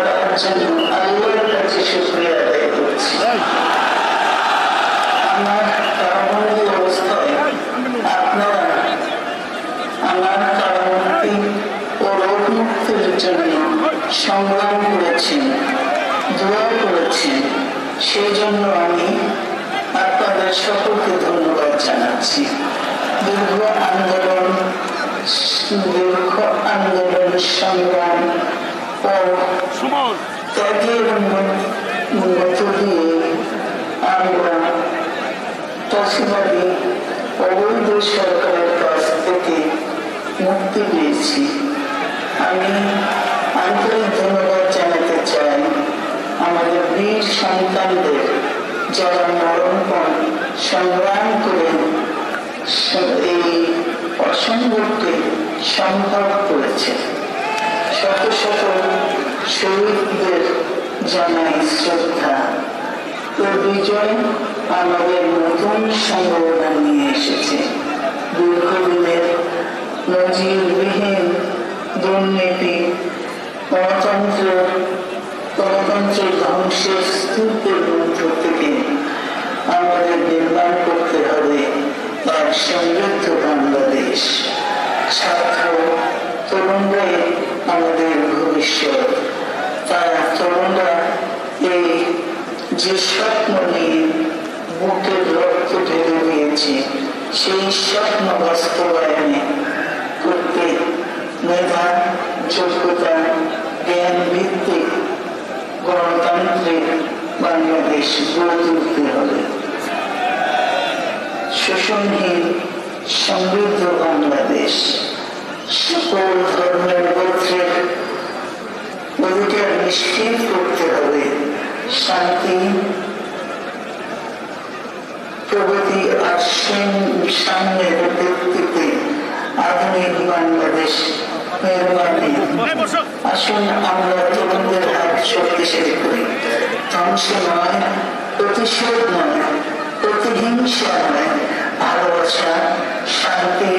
করার জন্য আল্লাহর কাছে শুকরিয়া আদায় করছি। আমার কারাবন্দী অবস্থায় আপনারা আমার কারামুক্তি ও রোগ মুক্তির জন্য সংগ্রাম করেছেন, দোয়া করেছেন। সেই জন্য আমি আপনাদের সকলকে ধন্যবাদ জানাচ্ছি। দীর্ঘ আন্দোলন সংগ্রাম ও ত্যাগের মধ্য দিয়ে আমরা চাষিবাদী অবৈধ সরকারের কাছ থেকে মুক্তি পেয়েছি। আমি আন্তরিক ধন্যবাদ জানাতে চাই আমাদের বীর সন্তানদের, যারা মরণপণ সংগ্রাম করে এই অসম্ভবকে সম্ভব করেছে। শত শত শহীদদের জানাই শ্রদ্ধা। তোর বিজয় আমাদের নতুন সম্ভাবনা নিয়ে এসেছে। দীর্ঘদিনের নজিরবিহীন দুর্নীতি, গণতন্ত্রের ধ্বংসের স্তূপের মধ্য থেকে আমাদের নির্মাণ করতে হবে এক সমৃদ্ধ বাংলাদেশ। ছাত্র তরুণরাই আমাদের ভবিষ্যৎ। তারা তরুণরা এই যে স্বপ্ন নিয়ে বুকের রক্ত ঢেলে দিয়েছে, সেই স্বপ্ন বাস্তবায়নে করতে মেধা, যোগ্যতা, জ্ঞান ভিত্তিক গণতান্ত্রিক বাংলাদেশ গড়ে তুলতে হবে। শোষণহীন সমৃদ্ধ বাংলাদেশ, সকল ধর্মের গোত্রের অধিকার নিশ্চিত করতে হবে। শান্তি, প্রগতি আর সামনের ব্যক্তিতে আধুনিক বাংলাদেশ নির্মাণে আসুন আমরা তরুণদের হাত শক্তিশালী করি। ধ্বংস নয়, প্রতিশোধ নয়, প্রতিহিংসা নয়, ভালোবাসা, শান্তি